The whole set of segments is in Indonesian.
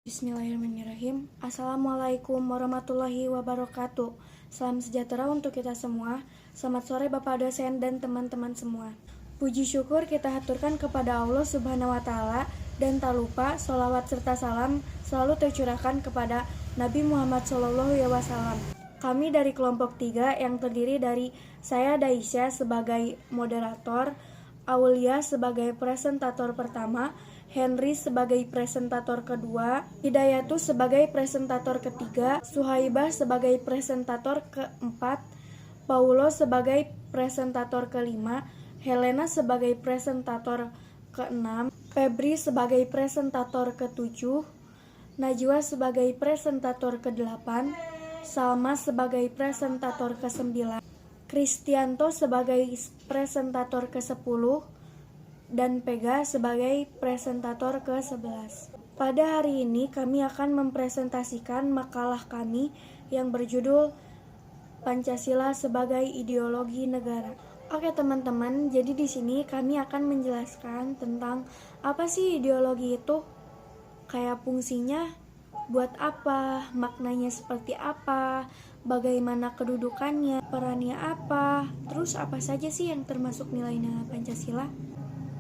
Bismillahirrahmanirrahim. Assalamualaikum warahmatullahi wabarakatuh. Salam sejahtera untuk kita semua. Selamat sore Bapak dosen dan teman-teman semua. Puji syukur kita haturkan kepada Allah Subhanahu wa Ta'ala, dan tak lupa sholawat serta salam selalu tercurahkan kepada Nabi Muhammad SAW. Kami dari kelompok 3 yang terdiri dari saya Daisya sebagai moderator, Aulia sebagai presentator pertama, Henry sebagai presentator kedua, Hidayatus sebagai presentator ketiga, Suhaibah sebagai presentator keempat, Paulo sebagai presentator kelima, Helena sebagai presentator keenam, Febri sebagai presentator ketujuh, Najwa sebagai presentator kedelapan, Salma sebagai presentator ke-9, Kristianto sebagai presentator ke-10, dan Pega sebagai presentator ke-11. Pada hari ini kami akan mempresentasikan makalah kami yang berjudul Pancasila sebagai Ideologi Negara. Oke teman-teman, jadi di sini kami akan menjelaskan tentang apa sih ideologi itu, kayak fungsinya, buat apa, maknanya seperti apa, bagaimana kedudukannya, perannya apa, terus apa saja sih yang termasuk nilai-nilai Pancasila.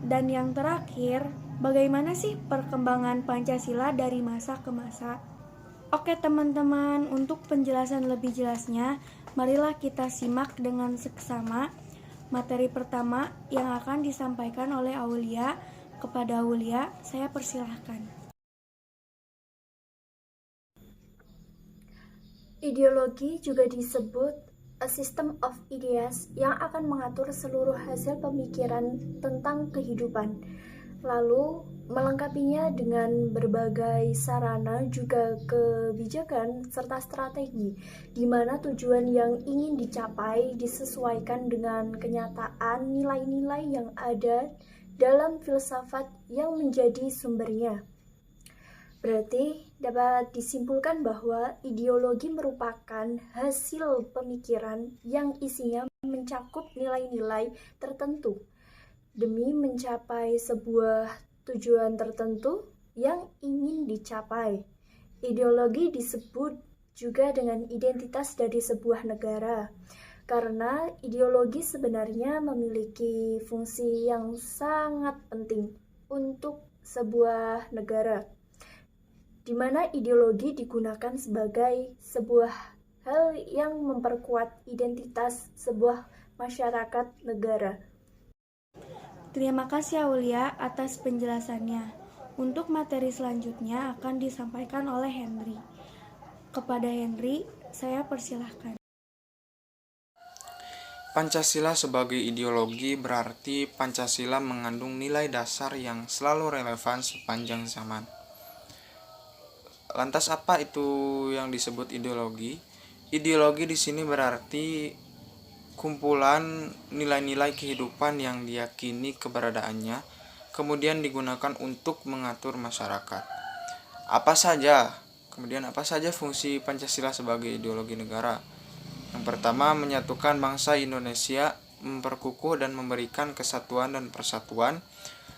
Dan yang terakhir, bagaimana sih perkembangan Pancasila dari masa ke masa? Oke teman-teman, untuk penjelasan lebih jelasnya, marilah kita simak dengan seksama materi pertama yang akan disampaikan oleh Aulia. Kepada Aulia, saya persilahkan. Ideologi juga disebut a system of ideas yang akan mengatur seluruh hasil pemikiran tentang kehidupan, lalu melengkapinya dengan berbagai sarana juga kebijakan serta strategi, di mana tujuan yang ingin dicapai disesuaikan dengan kenyataan nilai-nilai yang ada dalam filsafat yang menjadi sumbernya. Berarti dapat disimpulkan bahwa ideologi merupakan hasil pemikiran yang isinya mencakup nilai-nilai tertentu demi mencapai sebuah tujuan tertentu yang ingin dicapai. Ideologi disebut juga dengan identitas dari sebuah negara, karena ideologi sebenarnya memiliki fungsi yang sangat penting untuk sebuah negara, di mana ideologi digunakan sebagai sebuah hal yang memperkuat identitas sebuah masyarakat negara. Terima kasih Aulia atas penjelasannya. Untuk materi selanjutnya akan disampaikan oleh Henry. Kepada Henry, saya persilahkan. Pancasila sebagai ideologi berarti Pancasila mengandung nilai dasar yang selalu relevan sepanjang zaman. Lantas apa itu yang disebut ideologi? Ideologi di sini berarti kumpulan nilai-nilai kehidupan yang diyakini keberadaannya, kemudian digunakan untuk mengatur masyarakat. Apa saja fungsi Pancasila sebagai ideologi negara? Yang pertama, menyatukan bangsa Indonesia, memperkukuh dan memberikan kesatuan dan persatuan.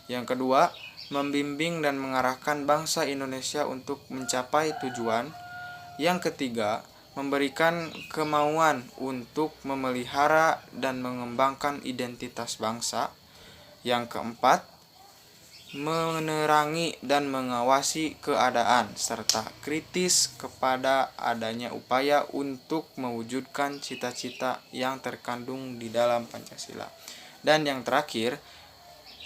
Yang kedua, membimbing dan mengarahkan bangsa Indonesia untuk mencapai tujuan. Yang ketiga, memberikan kemauan untuk memelihara dan mengembangkan identitas bangsa. Yang keempat, menerangi dan mengawasi keadaan serta kritis kepada adanya upaya untuk mewujudkan cita-cita yang terkandung di dalam Pancasila. Dan yang terakhir,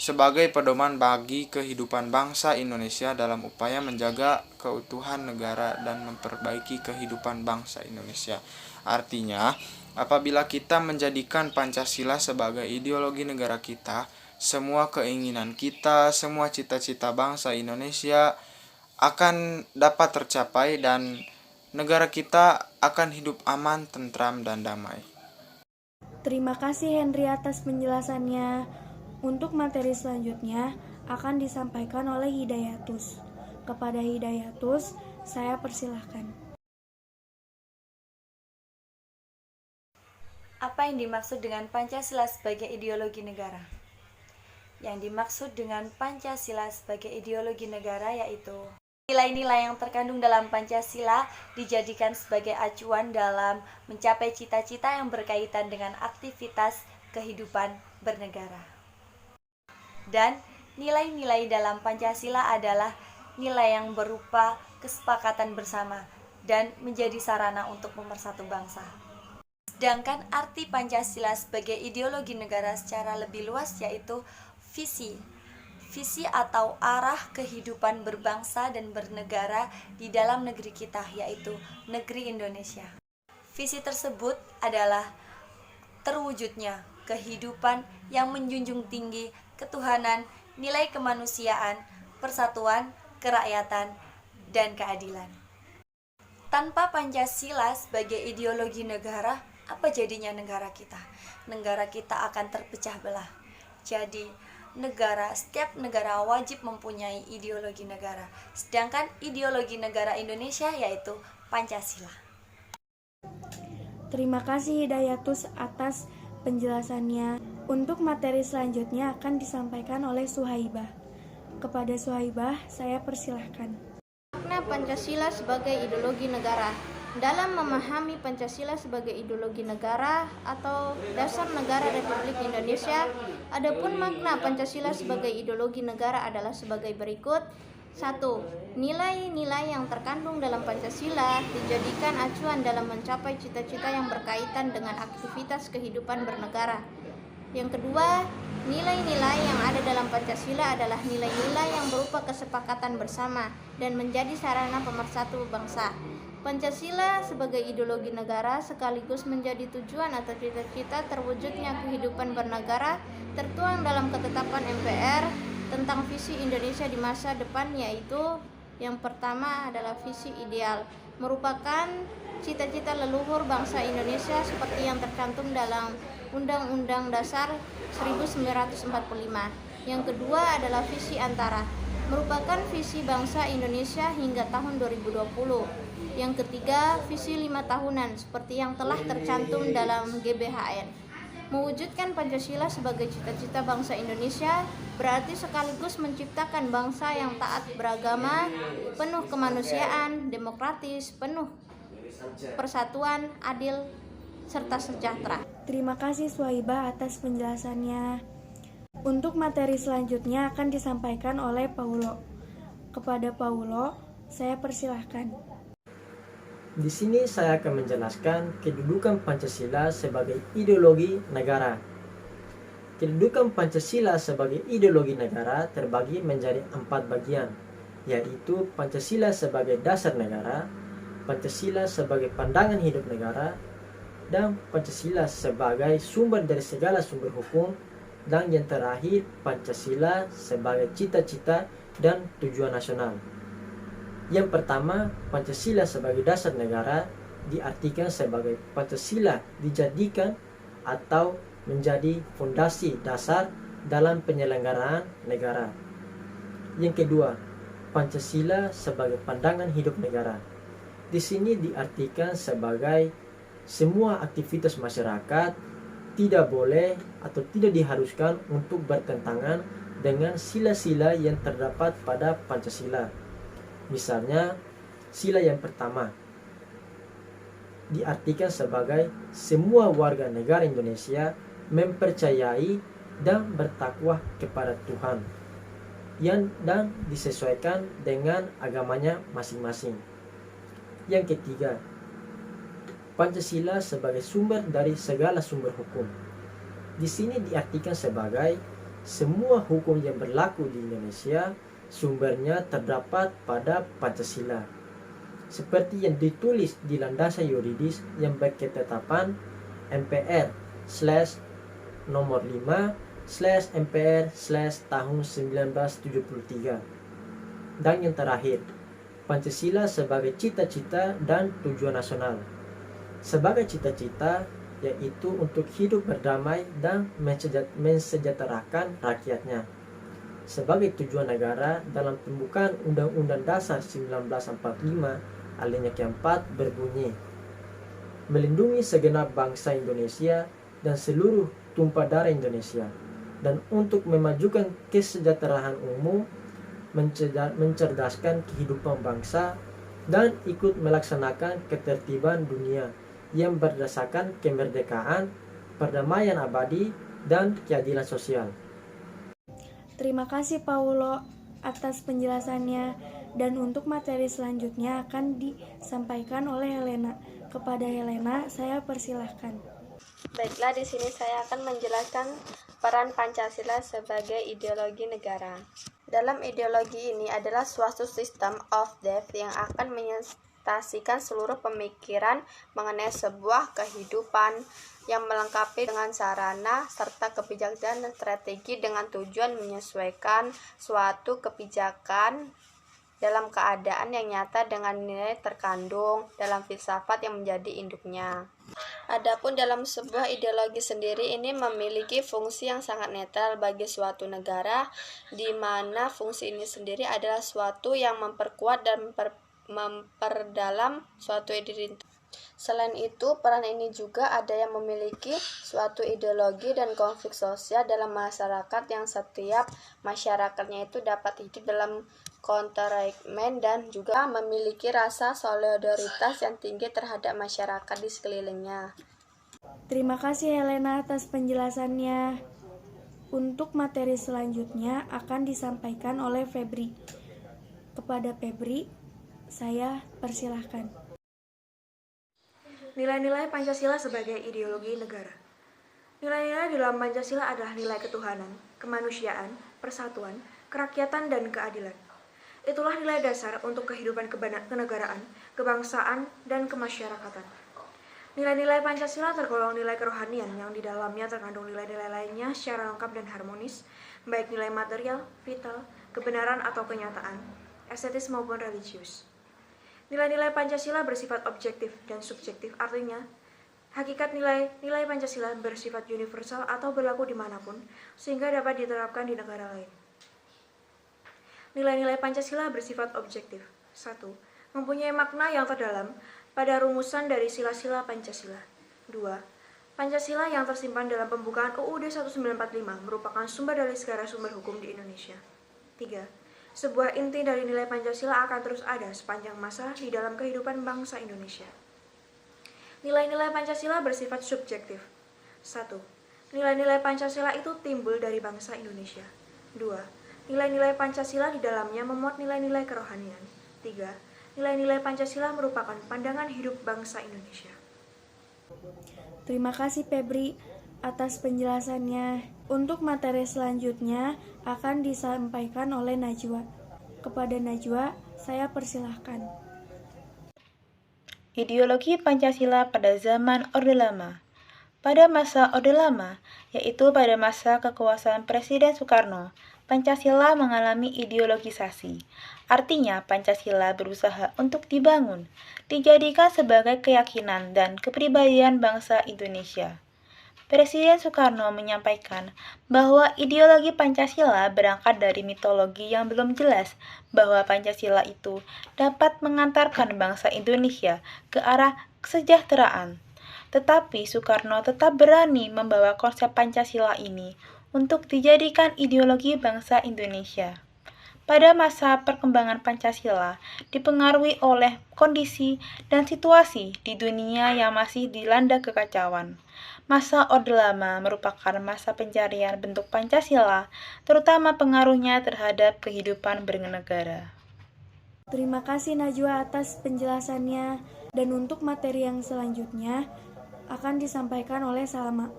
sebagai pedoman bagi kehidupan bangsa Indonesia dalam upaya menjaga keutuhan negara dan memperbaiki kehidupan bangsa Indonesia. Artinya, apabila kita menjadikan Pancasila sebagai ideologi negara kita, semua keinginan kita, semua cita-cita bangsa Indonesia akan dapat tercapai dan negara kita akan hidup aman, tentram, dan damai. Terima kasih Henry atas penjelasannya. Untuk materi selanjutnya akan disampaikan oleh Hidayatus. Kepada Hidayatus, saya persilahkan. Apa yang dimaksud dengan Pancasila sebagai ideologi negara? Yang dimaksud dengan Pancasila sebagai ideologi negara yaitu Nilai-nilai yang terkandung dalam Pancasila dijadikan sebagai acuan dalam mencapai cita-cita yang berkaitan dengan aktivitas kehidupan bernegara. Dan nilai-nilai dalam Pancasila adalah nilai yang berupa kesepakatan bersama dan menjadi sarana untuk pemersatu bangsa. Sedangkan arti Pancasila sebagai ideologi negara secara lebih luas yaitu visi atau arah kehidupan berbangsa dan bernegara di dalam negeri kita, yaitu negeri Indonesia. Visi tersebut adalah terwujudnya kehidupan yang menjunjung tinggi ketuhanan, nilai kemanusiaan, persatuan, kerakyatan, dan keadilan. Tanpa Pancasila sebagai ideologi negara, apa jadinya negara kita? Negara kita akan terpecah belah. Jadi, setiap negara wajib mempunyai ideologi negara. Sedangkan ideologi negara Indonesia yaitu Pancasila. Terima kasih Hidayatus atas penjelasannya. Untuk materi selanjutnya akan disampaikan oleh Suhaibah. Kepada Suhaibah, saya persilahkan. Makna Pancasila sebagai ideologi negara. Dalam memahami Pancasila sebagai ideologi negara atau dasar negara Republik Indonesia, adapun makna Pancasila sebagai ideologi negara adalah sebagai berikut. 1. Nilai-nilai yang terkandung dalam Pancasila dijadikan acuan dalam mencapai cita-cita yang berkaitan dengan aktivitas kehidupan bernegara. Yang kedua, nilai-nilai yang ada dalam Pancasila adalah nilai-nilai yang berupa kesepakatan bersama dan menjadi sarana pemersatu bangsa. Pancasila sebagai ideologi negara sekaligus menjadi tujuan atau cita-cita terwujudnya kehidupan bernegara tertuang dalam ketetapan MPR tentang visi Indonesia di masa depan, yaitu yang pertama adalah visi ideal, merupakan cita-cita leluhur bangsa Indonesia seperti yang tercantum dalam Undang-Undang Dasar 1945. Yang kedua adalah visi antara, merupakan visi bangsa Indonesia hingga tahun 2020. Yang ketiga, visi 5 tahunan seperti yang telah tercantum dalam GBHN. Mewujudkan Pancasila sebagai cita-cita bangsa Indonesia berarti sekaligus menciptakan bangsa yang taat beragama, penuh kemanusiaan, demokratis, penuh persatuan, adil, serta sejahtera. Terima kasih Suhaibah atas penjelasannya. Untuk materi selanjutnya akan disampaikan oleh Paulo. Kepada Paulo, saya persilahkan. Di sini saya akan menjelaskan kedudukan Pancasila sebagai ideologi negara. Kedudukan Pancasila sebagai ideologi negara terbagi menjadi 4 bagian, yaitu Pancasila sebagai dasar negara, Pancasila sebagai pandangan hidup negara, dan Pancasila sebagai sumber dari segala sumber hukum, dan yang terakhir Pancasila sebagai cita-cita dan tujuan nasional. Yang pertama, Pancasila sebagai dasar negara diartikan sebagai Pancasila dijadikan atau menjadi fondasi dasar dalam penyelenggaraan negara. Yang kedua, Pancasila sebagai pandangan hidup negara. Di sini diartikan sebagai semua aktivitas masyarakat tidak boleh atau tidak diharuskan untuk bertentangan dengan sila-sila yang terdapat pada Pancasila. Misalnya, sila yang pertama diartikan sebagai semua warga negara Indonesia mempercayai dan bertakwa kepada Tuhan dan disesuaikan dengan agamanya masing-masing. Yang ketiga, Pancasila sebagai sumber dari segala sumber hukum. Di sini diartikan sebagai semua hukum yang berlaku di Indonesia sumbernya terdapat pada Pancasila, seperti yang ditulis di landasan yuridis yang berketetapan MPR/nomor 5/MPR/tahun 1973. Dan yang terakhir, Pancasila sebagai cita-cita dan tujuan nasional. Sebagai cita-cita yaitu untuk hidup berdamai dan mensejahterakan rakyatnya. Sebagai tujuan negara dalam pembukaan Undang-Undang Dasar 1945 alinea keempat berbunyi, melindungi segenap bangsa Indonesia dan seluruh tumpah darah Indonesia, dan untuk memajukan kesejahteraan umum, mencerdaskan kehidupan bangsa, dan ikut melaksanakan ketertiban dunia yang berdasarkan kemerdekaan, perdamaian abadi, dan keadilan sosial. Terima kasih Paulo atas penjelasannya, dan untuk materi selanjutnya akan disampaikan oleh Helena. Kepada Helena, saya persilahkan. Baiklah, di sini saya akan menjelaskan peran Pancasila sebagai ideologi negara. Dalam ideologi ini adalah suatu system of thought yang akan menyentasikan seluruh pemikiran mengenai sebuah kehidupan yang melengkapi dengan sarana serta kebijakan dan strategi dengan tujuan menyesuaikan suatu kebijakan dalam keadaan yang nyata dengan nilai terkandung dalam filsafat yang menjadi induknya. Adapun dalam sebuah ideologi sendiri ini memiliki fungsi yang sangat netral bagi suatu negara, di mana fungsi ini sendiri adalah suatu yang memperkuat dan memperdalam suatu identitas. Selain itu, peran ini juga ada yang memiliki suatu ideologi dan konflik sosial dalam masyarakat yang setiap masyarakatnya itu dapat hidup dalam kontramen dan juga memiliki rasa solidaritas yang tinggi terhadap masyarakat di sekelilingnya. Terima kasih Helena atas penjelasannya. Untuk materi selanjutnya akan disampaikan oleh Febri. Kepada Febri, saya persilahkan. Nilai-nilai Pancasila sebagai ideologi negara. Nilai-nilai dalam Pancasila adalah nilai ketuhanan, kemanusiaan, persatuan, kerakyatan, dan keadilan. Itulah nilai dasar untuk kehidupan kenegaraan, kebangsaan, dan kemasyarakatan. Nilai-nilai Pancasila tergolong nilai kerohanian yang di dalamnya terkandung nilai-nilai lainnya secara lengkap dan harmonis, baik nilai material, vital, kebenaran atau kenyataan, estetis maupun religius. Nilai-nilai Pancasila bersifat objektif dan subjektif, artinya hakikat nilai Pancasila bersifat universal atau berlaku dimanapun, sehingga dapat diterapkan di negara lain. Nilai-nilai Pancasila bersifat objektif. 1. Mempunyai makna yang terdalam pada rumusan dari sila-sila Pancasila. 2. Pancasila yang tersimpan dalam pembukaan UUD 1945 merupakan sumber dari segala sumber hukum di Indonesia. 3. Sebuah inti dari nilai Pancasila akan terus ada sepanjang masa di dalam kehidupan bangsa Indonesia. Nilai-nilai Pancasila bersifat subjektif. 1. Nilai-nilai Pancasila itu timbul dari bangsa Indonesia. 2. Nilai-nilai Pancasila di dalamnya memuat nilai-nilai kerohanian. 3. Nilai-nilai Pancasila merupakan pandangan hidup bangsa Indonesia. Terima kasih Febri atas penjelasannya. Untuk materi selanjutnya akan disampaikan oleh Najwa. Kepada Najwa, saya persilahkan. Ideologi Pancasila pada zaman Orde Lama. Pada masa Orde Lama, yaitu pada masa kekuasaan Presiden Soekarno, Pancasila mengalami ideologisasi. Artinya, Pancasila berusaha untuk dibangun, dijadikan sebagai keyakinan dan kepribadian bangsa Indonesia. Presiden Soekarno menyampaikan bahwa ideologi Pancasila berangkat dari mitologi yang belum jelas bahwa Pancasila itu dapat mengantarkan bangsa Indonesia ke arah kesejahteraan. Tetapi Soekarno tetap berani membawa konsep Pancasila ini untuk dijadikan ideologi bangsa Indonesia. Pada masa perkembangan Pancasila dipengaruhi oleh kondisi dan situasi di dunia yang masih dilanda kekacauan. Masa Orde Lama merupakan masa pencarian bentuk Pancasila, terutama pengaruhnya terhadap kehidupan bernegara. Terima kasih Najwa atas penjelasannya, dan untuk materi yang selanjutnya akan disampaikan oleh Salma.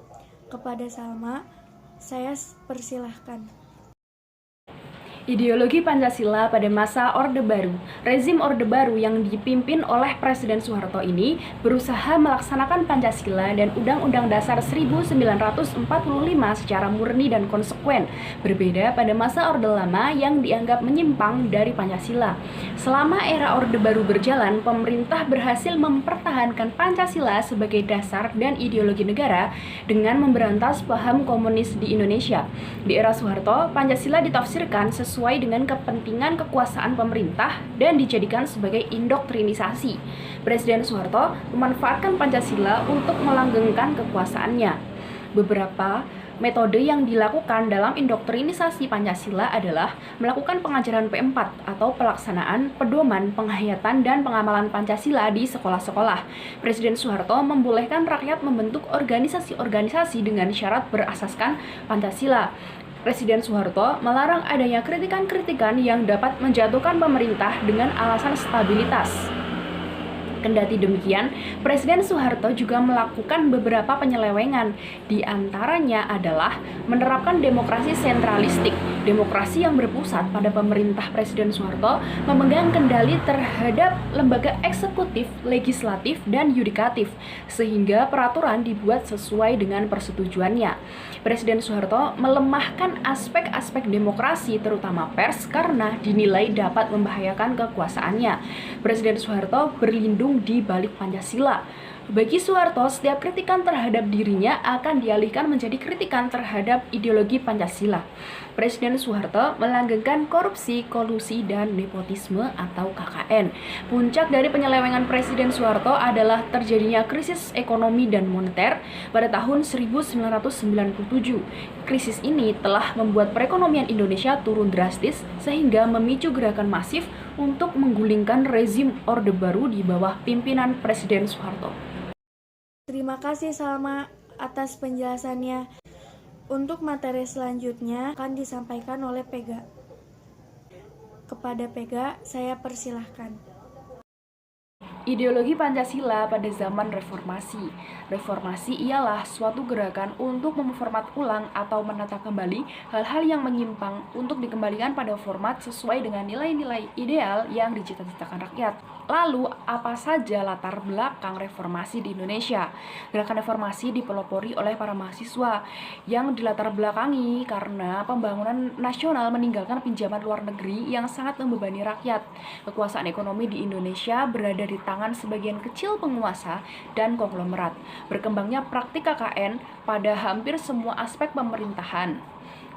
Kepada Salma, saya persilahkan. Ideologi Pancasila pada masa Orde Baru. Rezim Orde Baru yang dipimpin oleh Presiden Soeharto ini berusaha melaksanakan Pancasila dan Undang-Undang Dasar 1945 secara murni dan konsekuen, berbeda pada masa Orde Lama yang dianggap menyimpang dari Pancasila. Selama era Orde Baru berjalan, pemerintah berhasil mempertahankan Pancasila sebagai dasar dan ideologi negara dengan memberantas paham komunis di Indonesia. Di era Soeharto, Pancasila ditafsirkan sesuai dengan kepentingan kekuasaan pemerintah dan dijadikan sebagai indoktrinisasi. Presiden Soeharto memanfaatkan Pancasila untuk melanggengkan kekuasaannya. Beberapa Metode yang dilakukan dalam indoktrinisasi Pancasila adalah melakukan pengajaran P4 atau pelaksanaan, pedoman, penghayatan, dan pengamalan Pancasila di sekolah-sekolah. Presiden Soeharto membolehkan rakyat membentuk organisasi-organisasi dengan syarat berasaskan Pancasila. Presiden Soeharto melarang adanya kritikan-kritikan yang dapat menjatuhkan pemerintah dengan alasan stabilitas. Kendati demikian, Presiden Soeharto juga melakukan beberapa penyelewengan. Di antaranya adalah menerapkan demokrasi sentralistik. Demokrasi yang berpusat pada pemerintah Presiden Soeharto memegang kendali terhadap lembaga eksekutif, legislatif, dan yudikatif, sehingga peraturan dibuat sesuai dengan persetujuannya. Presiden Soeharto melemahkan aspek-aspek demokrasi, terutama pers, karena dinilai dapat membahayakan kekuasaannya. Presiden Soeharto berlindung di balik Pancasila. Bagi Soeharto, setiap kritikan terhadap dirinya akan dialihkan menjadi kritikan terhadap ideologi Pancasila. Presiden Soeharto melanggengkan korupsi, kolusi, dan nepotisme atau KKN. Puncak dari penyelewengan Presiden Soeharto adalah terjadinya krisis ekonomi dan moneter pada tahun 1997. Krisis ini telah membuat perekonomian Indonesia turun drastis sehingga memicu gerakan masif untuk menggulingkan rezim Orde Baru di bawah pimpinan Presiden Soeharto. Terima kasih Salma atas penjelasannya. Untuk materi selanjutnya akan disampaikan oleh Pega. Kepada Pega, saya persilahkan. Ideologi Pancasila pada zaman reformasi. Reformasi ialah suatu gerakan untuk memformat ulang atau menata kembali hal-hal yang menyimpang untuk dikembalikan pada format sesuai dengan nilai-nilai ideal yang dicita-citakan rakyat. Lalu, apa saja latar belakang reformasi di Indonesia? Gerakan reformasi dipelopori oleh para mahasiswa yang dilatar belakangi karena pembangunan nasional meninggalkan pinjaman luar negeri yang sangat membebani rakyat. Kekuasaan ekonomi di Indonesia berada di tangan sebagian kecil penguasa dan konglomerat. Berkembangnya praktik KKN pada hampir semua aspek pemerintahan.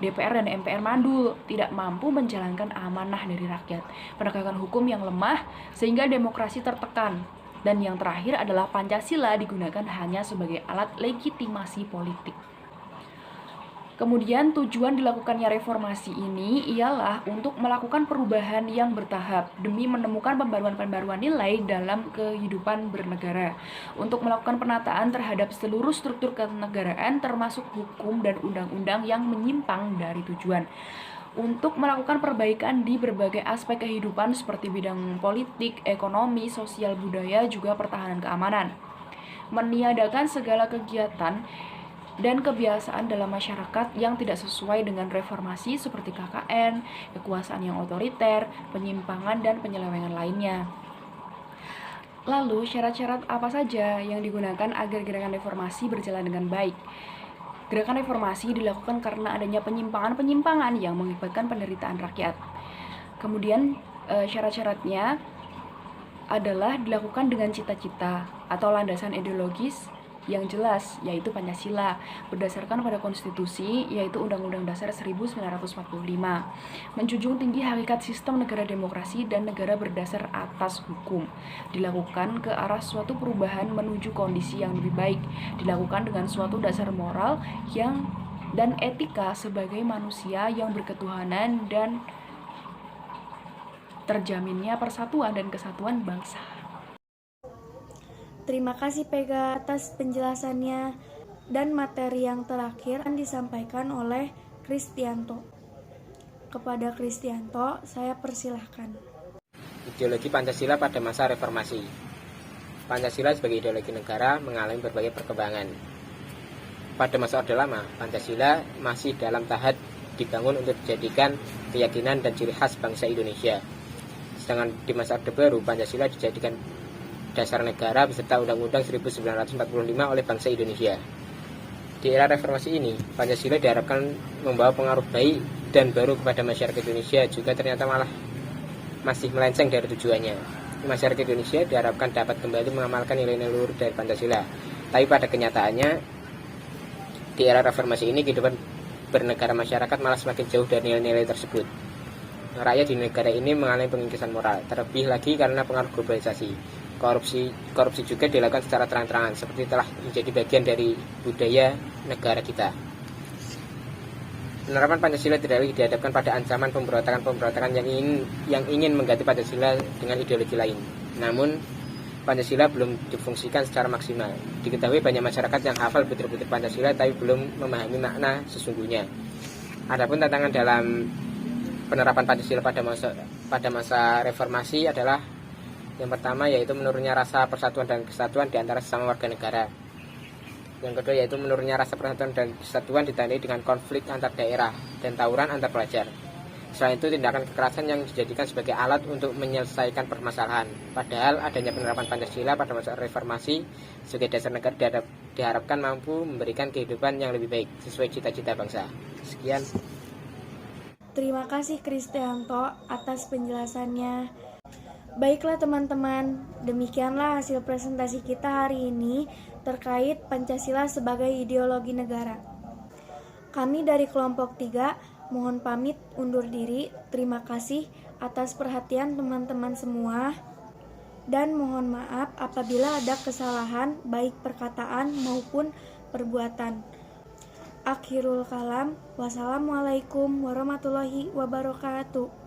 DPR dan MPR mandul, tidak mampu menjalankan amanah dari rakyat. Penegakan hukum yang lemah sehingga demokrasi tertekan. Dan yang terakhir adalah Pancasila digunakan hanya sebagai alat legitimasi politik. Kemudian tujuan dilakukannya reformasi ini ialah untuk melakukan perubahan yang bertahap demi menemukan pembaruan-pembaruan nilai dalam kehidupan bernegara, untuk melakukan penataan terhadap seluruh struktur kenegaraan termasuk hukum dan undang-undang yang menyimpang dari tujuan, untuk melakukan perbaikan di berbagai aspek kehidupan seperti bidang politik, ekonomi, sosial, budaya, juga pertahanan keamanan, meniadakan segala kegiatan dan kebiasaan dalam masyarakat yang tidak sesuai dengan reformasi seperti KKN, kekuasaan yang otoriter, penyimpangan, dan penyelewengan lainnya. Lalu, syarat-syarat apa saja yang digunakan agar gerakan reformasi berjalan dengan baik? Gerakan reformasi dilakukan karena adanya penyimpangan-penyimpangan yang mengakibatkan penderitaan rakyat. Kemudian, syarat-syaratnya adalah dilakukan dengan cita-cita atau landasan ideologis yang jelas, yaitu Pancasila, berdasarkan pada konstitusi, yaitu Undang-Undang Dasar 1945, menjunjung tinggi hakikat sistem negara demokrasi dan negara berdasar atas hukum, dilakukan ke arah suatu perubahan menuju kondisi yang lebih baik, dilakukan dengan suatu dasar moral dan etika sebagai manusia yang berketuhanan dan terjaminnya persatuan dan kesatuan bangsa. Terima kasih Pega atas penjelasannya, dan materi yang terakhir akan disampaikan oleh Kristianto. Kepada Kristianto, saya persilahkan. Ideologi Pancasila pada masa reformasi. Pancasila sebagai ideologi negara mengalami berbagai perkembangan. Pada masa Orde Lama, Pancasila masih dalam tahap dibangun untuk dijadikan keyakinan dan ciri khas bangsa Indonesia. Sedangkan di masa Orde Baru, Pancasila dijadikan dasar negara beserta Undang-Undang 1945 oleh bangsa Indonesia. Di era reformasi ini, Pancasila diharapkan membawa pengaruh baik dan baru kepada masyarakat Indonesia, juga ternyata malah masih melenceng dari tujuannya. Masyarakat Indonesia diharapkan dapat kembali mengamalkan nilai-nilai luhur dari Pancasila. Tapi pada kenyataannya, di era reformasi ini kehidupan bernegara masyarakat malah semakin jauh dari nilai-nilai tersebut. Rakyat di negara ini mengalami pengikisan moral, terlebih lagi karena pengaruh globalisasi. Korupsi juga dilakukan secara terang-terangan, seperti telah menjadi bagian dari budaya negara kita. Penerapan Pancasila tidak lagi dihadapkan pada ancaman pemberontakan yang ingin mengganti Pancasila dengan ideologi lain. Namun, Pancasila belum difungsikan secara maksimal. Diketahui banyak masyarakat yang hafal betul-betul Pancasila tapi belum memahami makna sesungguhnya. Adapun tantangan dalam penerapan Pancasila pada masa reformasi adalah yang pertama yaitu menurunnya rasa persatuan dan kesatuan di antara sesama warga negara. Yang kedua yaitu menurunnya rasa persatuan dan kesatuan ditandai dengan konflik antar daerah dan tawuran antar pelajar. Selain itu, tindakan kekerasan yang dijadikan sebagai alat untuk menyelesaikan permasalahan. Padahal adanya penerapan Pancasila pada masa reformasi sebagai dasar negara diharapkan mampu memberikan kehidupan yang lebih baik sesuai cita-cita bangsa. Sekian. Terima kasih Kristianto atas penjelasannya. Baiklah teman-teman, demikianlah hasil presentasi kita hari ini terkait Pancasila sebagai ideologi negara. Kami dari kelompok 3 mohon pamit undur diri. Terima kasih atas perhatian teman-teman semua. Dan mohon maaf apabila ada kesalahan baik perkataan maupun perbuatan. Akhirul kalam, wassalamualaikum warahmatullahi wabarakatuh.